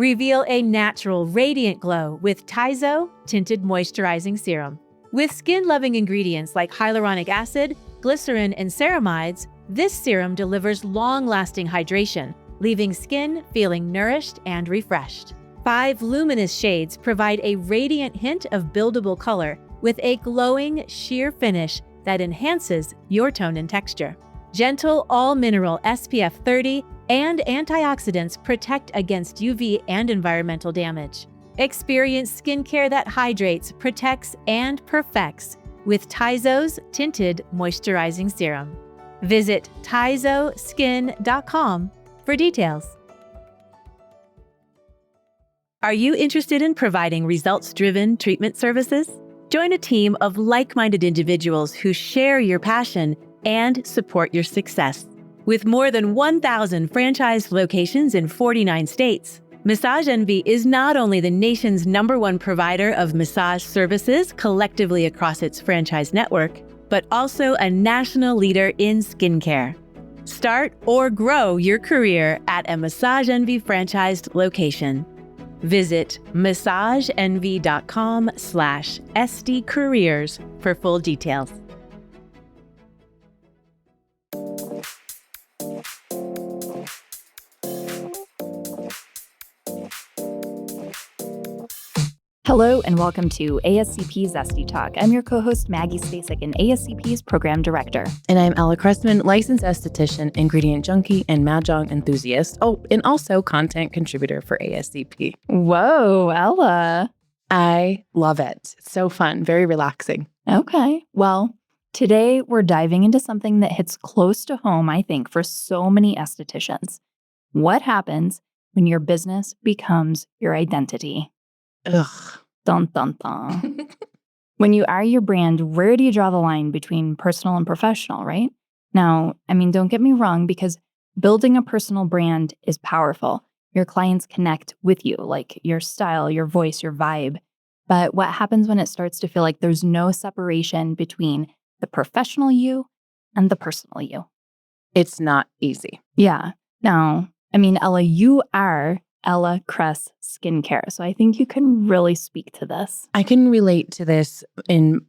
Reveal a natural, radiant glow with Tizo Tinted Moisturizing Serum. With skin-loving ingredients like hyaluronic acid, glycerin, and ceramides, this serum delivers long-lasting hydration, leaving skin feeling nourished and refreshed. 5 luminous shades provide a radiant hint of buildable color with a glowing, sheer finish that enhances your tone and texture. Gentle, all-mineral SPF 30 and antioxidants protect against UV and environmental damage. Experience skincare that hydrates, protects, and perfects with Tizo's Tinted Moisturizing Serum. Visit tizoskin.com for details. Are you interested in providing results-driven treatment services? Join a team of like-minded individuals who share your passion and support your success. With more than 1,000 franchised locations in 49 states, Massage Envy is not only the nation's #1 provider of massage services collectively across its franchise network, but also a national leader in skincare. Start or grow your career at a Massage Envy franchised location. Visit massageenvy.com/SDcareers for full details. Hello and welcome to ASCP's Esty Talk. I'm your co-host Maggie Staszcuk and ASCP's program director. And I'm Ella Cressman, licensed esthetician, ingredient junkie, and mahjong enthusiast. Oh, and also content contributor for ASCP. Whoa, Ella. I love it. It's so fun, very relaxing. Okay. Well, today we're diving into something that hits close to home, I think, for so many estheticians. What happens when your business becomes your identity? Ugh. Dun, dun, dun. When you are your brand, where do you draw the line between personal and professional, right? Now, don't get me wrong, because building a personal brand is powerful. Your clients connect with you, like your style, your voice, your vibe. But what happens when it starts to feel like there's no separation between the professional you and the personal you? It's not easy. Yeah. Now, Ella, you are Ella Cress Skincare. So I think you can really speak to this. I can relate to this in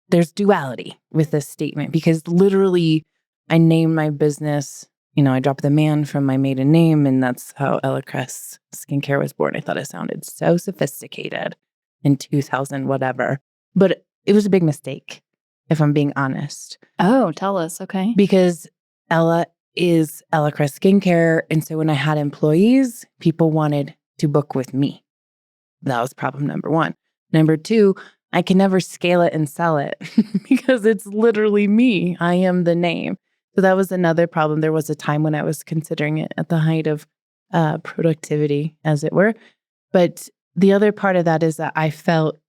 there's duality with this statement, because literally I named my business, I dropped the man from my maiden name, and that's how Ella Cress Skincare was born. I thought it sounded so sophisticated in 2000 whatever, but it was a big mistake, if I'm being honest. Oh, tell us. Okay. Because Ella is Ella Cress Skincare. And so when I had employees, people wanted to book with me. That was problem number 1. Number 2, I can never scale it and sell it because it's literally me. I am the name. So that was another problem. There was a time when I was considering it at the height of productivity, as it were. But the other part of that is that I felt,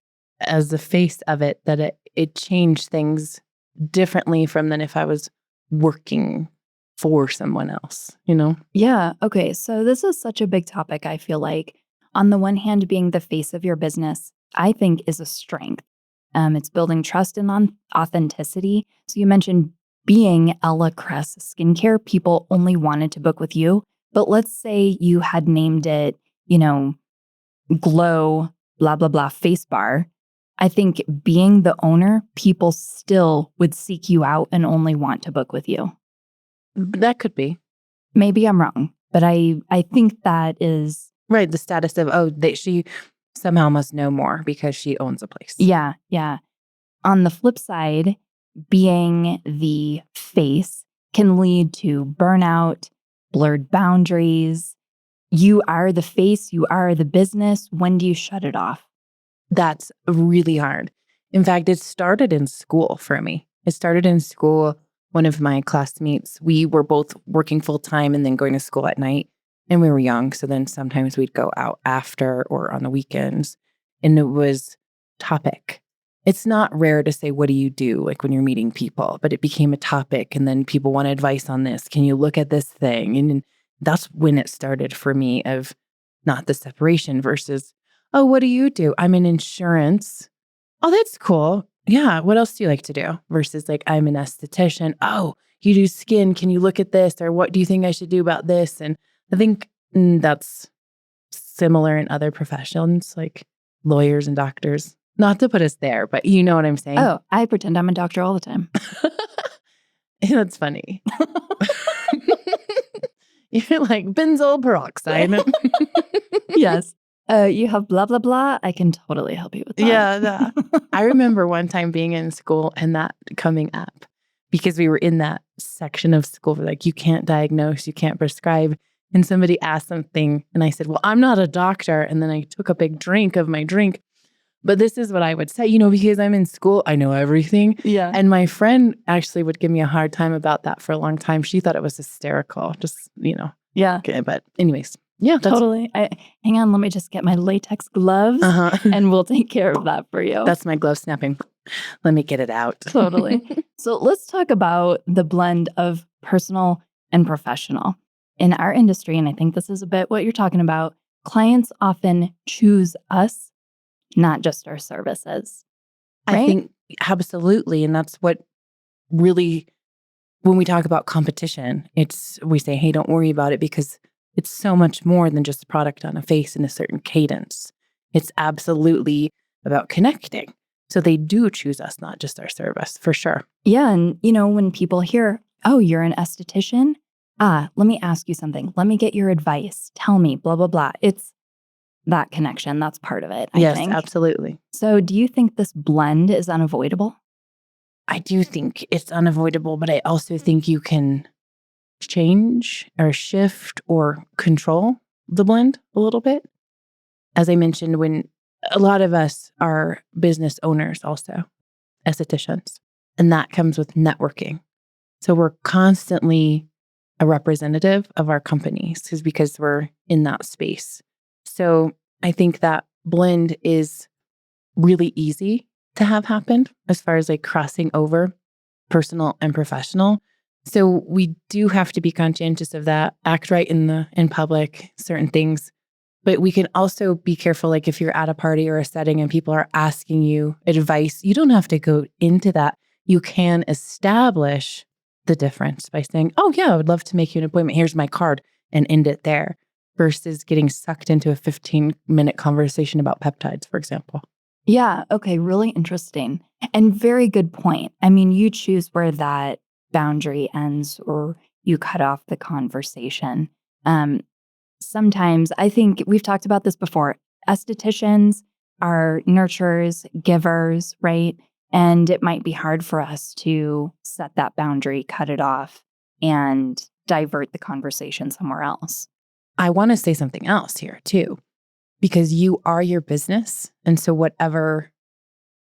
as the face of it, that it changed things differently from than if I was working for someone else, Yeah. Okay. So this is such a big topic, I feel like. On the one hand, being the face of your business, I think, is a strength. It's building trust and authenticity. So you mentioned being Ella Cress Skincare, people only wanted to book with you. But let's say you had named it, Glow, blah, blah, blah, face bar. I think being the owner, people still would seek you out and only want to book with you. That could be. Maybe I'm wrong, but I think that is... Right, the status of, she somehow must know more because she owns a place. Yeah. On the flip side, being the face can lead to burnout, blurred boundaries. You are the face, you are the business. When do you shut it off? That's really hard. In fact, it started in school for me. It started in school. One of my classmates, we were both working full time and then going to school at night. And we were young. So then sometimes we'd go out after or on the weekends. And it was topic. It's not rare to say, what do you do? Like when you're meeting people, but it became a topic. And then people want advice on this. Can you look at this thing? And that's when it started for me, of not the separation versus, oh, what do you do? I'm in insurance. Oh, that's cool. Yeah. What else do you like to do? Versus like, I'm an esthetician. Oh, you do skin. Can you look at this? Or what do you think I should do about this? And I think that's similar in other professions like lawyers and doctors. Not to put us there, but you know what I'm saying? Oh, I pretend I'm a doctor all the time. That's funny. You're like benzoyl peroxide. Yes. You have blah, blah, blah. I can totally help you with that. Yeah. I remember one time being in school and that coming up because we were in that section of school where like, you can't diagnose, you can't prescribe. And somebody asked something and I said, well, I'm not a doctor. And then I took a big drink of my drink. But this is what I would say, because I'm in school, I know everything. Yeah. And my friend actually would give me a hard time about that for a long time. She thought it was hysterical, just, Yeah. Okay, but anyways, yeah. Totally. Hang on, let me just get my latex gloves and we'll take care of that for you. That's my glove snapping. Let me get it out. Totally. So let's talk about the blend of personal and professional. In our industry, and I think this is a bit what you're talking about, clients often choose us, not just our services. Right? I think absolutely. And that's what really, when we talk about competition, we say, hey, don't worry about it because it's so much more than just a product on a face in a certain cadence. It's absolutely about connecting. So they do choose us, not just our service, for sure. Yeah. And, when people hear, oh, you're an esthetician? Let me ask you something. Let me get your advice. Tell me, blah, blah, blah. It's that connection. That's part of it, I think. Yes, absolutely. So do you think this blend is unavoidable? I do think it's unavoidable, but I also think you can change or shift or control the blend a little bit. As I mentioned, when a lot of us are business owners also, estheticians, and that comes with networking. So we're constantly a representative of our companies because we're in that space. So I think that blend is really easy to have happen as far as like crossing over personal and professional. So we do have to be conscientious of that, act right in public, certain things. But we can also be careful, like if you're at a party or a setting and people are asking you advice, you don't have to go into that. You can establish the difference by saying, oh yeah, I would love to make you an appointment. Here's my card and end it there versus getting sucked into a 15-minute conversation about peptides, for example. Yeah. Okay. Really interesting. And very good point. I mean, you choose where that boundary ends or you cut off the conversation. Sometimes I think we've talked about this before. Estheticians are nurturers, givers, right? And it might be hard for us to set that boundary, cut it off, and divert the conversation somewhere else. I want to say something else here too, because you are your business. And so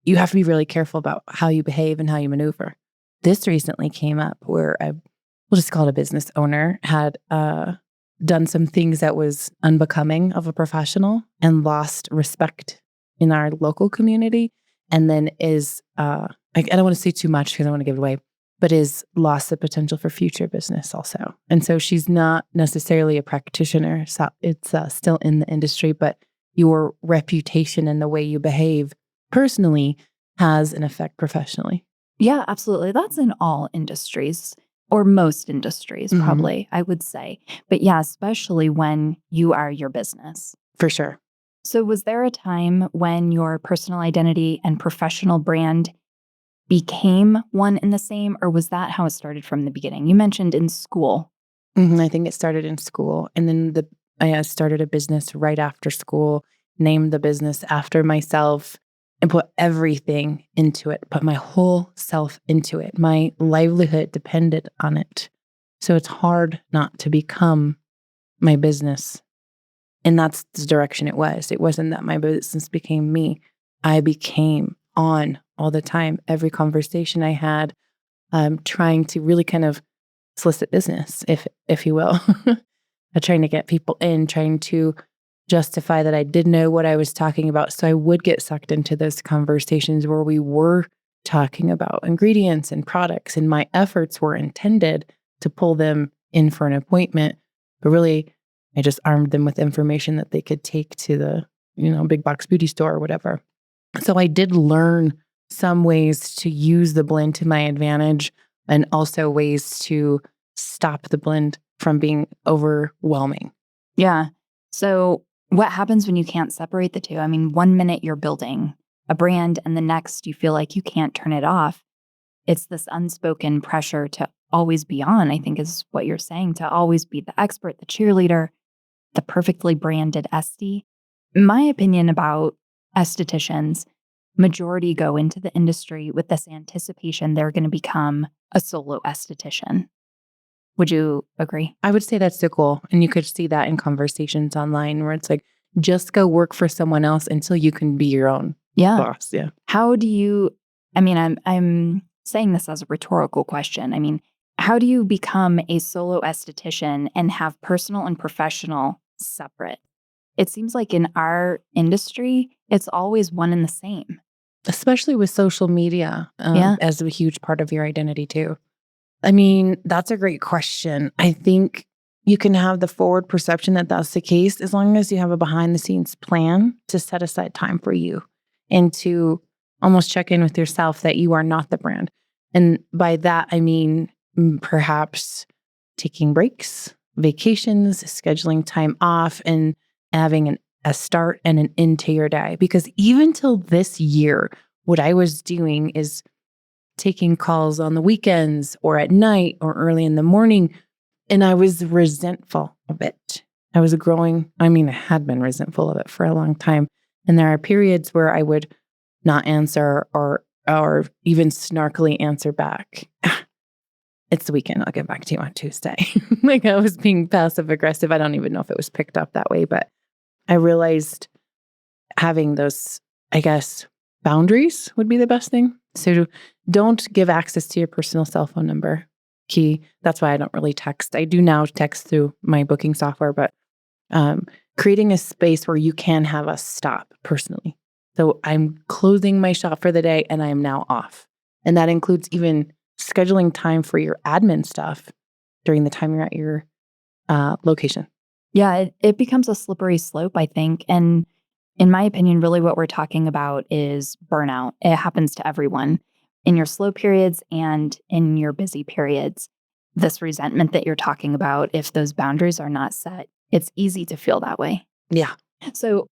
you have to be really careful about how you behave and how you maneuver. This recently came up where we'll just call it a business owner, had done some things that was unbecoming of a professional and lost respect in our local community. And then I don't want to say too much because I want to give it away, but is lost the potential for future business also. And so she's not necessarily a practitioner. So it's still in the industry, but your reputation and the way you behave personally has an effect professionally. Yeah, absolutely. That's in all industries or most industries, probably, I would say. But yeah, especially when you are your business. For sure. So was there a time when your personal identity and professional brand became one and the same, or was that how it started from the beginning? You mentioned in school. I think it started in school. And then I started a business right after school, named the business after myself, and put everything into it, put my whole self into it. My livelihood depended on it. So it's hard not to become my business. And that's the direction it was. It wasn't that my business became me. I became on all the time. Every conversation I had, trying to really kind of solicit business, if you will. Trying to get people in, trying to justify that I did know what I was talking about. So I would get sucked into those conversations where we were talking about ingredients and products, and my efforts were intended to pull them in for an appointment. But really, I just armed them with information that they could take to the, big box beauty store or whatever. So I did learn some ways to use the blend to my advantage and also ways to stop the blend from being overwhelming. Yeah. So What happens when you can't separate the two? I mean, 1 minute you're building a brand and the next you feel like you can't turn it off. It's this unspoken pressure to always be on, I think is what you're saying, to always be the expert, the cheerleader, the perfectly branded Esty. My opinion about estheticians, majority go into the industry with this anticipation they're going to become a solo esthetician. Would you agree? I would say that's the goal. And you could see that in conversations online where it's like, just go work for someone else until you can be your own boss. Yeah. How do you, I mean, I'm saying this as a rhetorical question. I mean, how do you become a solo esthetician and have personal and professional separate? It seems like in our industry, it's always one and the same. Especially with social media as a huge part of your identity too. I mean, that's a great question. I think you can have the forward perception that that's the case as long as you have a behind the scenes plan to set aside time for you and to almost check in with yourself that you are not the brand. And by that, I mean, perhaps taking breaks, vacations, scheduling time off, and having a start and an end to your day. Because even till this year, what I was doing is taking calls on the weekends or at night or early in the morning. And I was resentful of it. I had been resentful of it for a long time. And there are periods where I would not answer or even snarkily answer back. It's the weekend. I'll get back to you on Tuesday. Like I was being passive aggressive. I don't even know if it was picked up that way, but I realized having those, I guess, boundaries would be the best thing. So don't give access to your personal cell phone number. Key. That's why I don't really text. I do now text through my booking software, but creating a space where you can have us stop personally. So I'm closing my shop for the day and I am now off. And that includes even scheduling time for your admin stuff during the time you're at your location. Yeah, it becomes a slippery slope, I think. And in my opinion, really what we're talking about is burnout. It happens to everyone in your slow periods and in your busy periods. This resentment that you're talking about, if those boundaries are not set, it's easy to feel that way. Yeah. So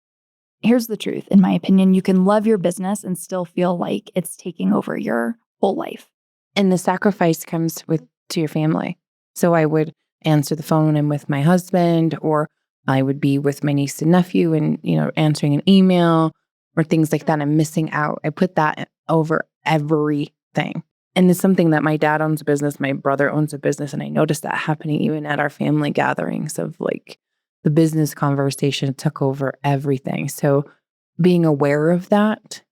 here's the truth. In my opinion, you can love your business and still feel like it's taking over your whole life. And the sacrifice comes to your family. So I would answer the phone when I'm with my husband, or I would be with my niece and nephew and, answering an email or things like that. I'm missing out. I put that over everything. And it's something that my dad owns a business, my brother owns a business. And I noticed that happening even at our family gatherings of like the business conversation took over everything. So being aware of that,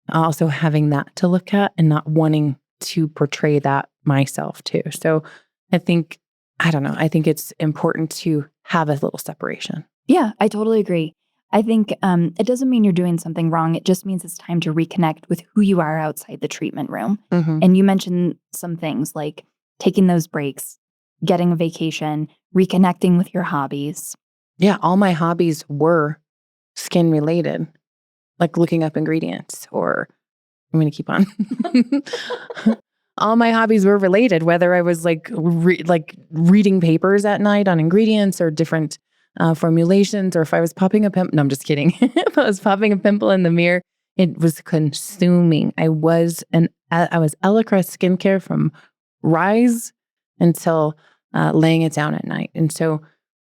also having that to look at and not wanting to portray that myself too. So I think it's important to have a little separation. Yeah, I totally agree. I think it doesn't mean you're doing something wrong. It just means it's time to reconnect with who you are outside the treatment room. Mm-hmm. And you mentioned some things like taking those breaks, getting a vacation, reconnecting with your hobbies. Yeah, all my hobbies were skin related, like looking up ingredients, or I'm going to keep on. All my hobbies were related, whether I was like reading papers at night on ingredients or different formulations, or if I was popping a pimple. No, I'm just kidding. If I was popping a pimple in the mirror, it was consuming. I was Ella Cressman skincare from rise until laying it down at night. And so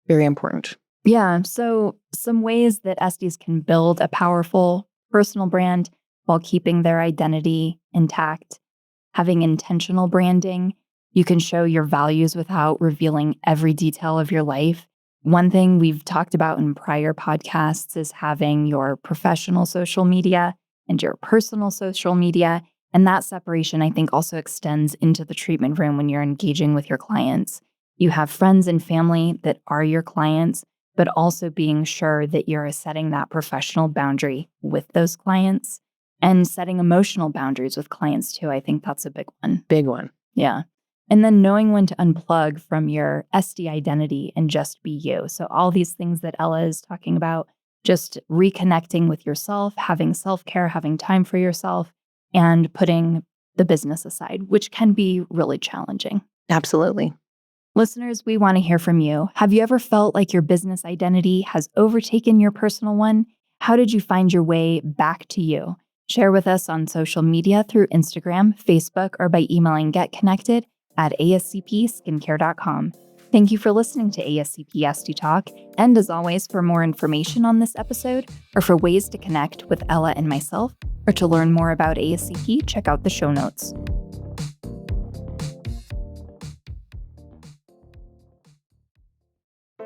very important. Yeah. So some ways that Estes can build a powerful personal brand while keeping their identity intact. Having intentional branding, you can show your values without revealing every detail of your life. One thing we've talked about in prior podcasts is having your professional social media and your personal social media. And that separation, I think, also extends into the treatment room when you're engaging with your clients. You have friends and family that are your clients, but also being sure that you're setting that professional boundary with those clients. And setting emotional boundaries with clients too. I think that's a big one. Big one. Yeah. And then knowing when to unplug from your Esty identity and just be you. So all these things that Ella is talking about, just reconnecting with yourself, having self-care, having time for yourself, and putting the business aside, which can be really challenging. Absolutely. Listeners, we want to hear from you. Have you ever felt like your business identity has overtaken your personal one? How did you find your way back to you? Share with us on social media through Instagram, Facebook, or by emailing getconnected@ascpskincare.com. Thank you for listening to ASCP Esty Talk. And as always, for more information on this episode, or for ways to connect with Ella and myself, or to learn more about ASCP, check out the show notes.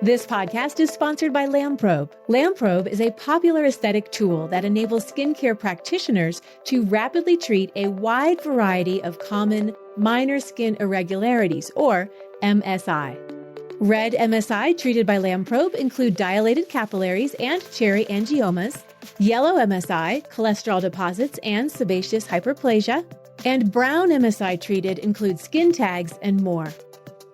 This podcast is sponsored by LAMPROBE. LAMPROBE is a popular aesthetic tool that enables skincare practitioners to rapidly treat a wide variety of common minor skin irregularities, or MSI. Red MSI treated by LAMPROBE include dilated capillaries and cherry angiomas, yellow MSI, cholesterol deposits and sebaceous hyperplasia, and brown MSI treated include skin tags and more.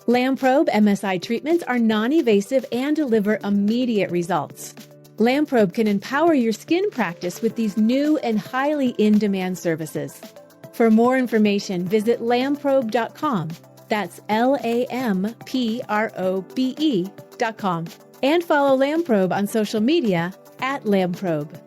LAMPROBE MSI treatments are non-invasive and deliver immediate results. LAMPROBE can empower your skin practice with these new and highly in-demand services. For more information, visit lamprobe.com. That's LAMPROBE.com. And follow LAMPROBE on social media @LAMPROBE.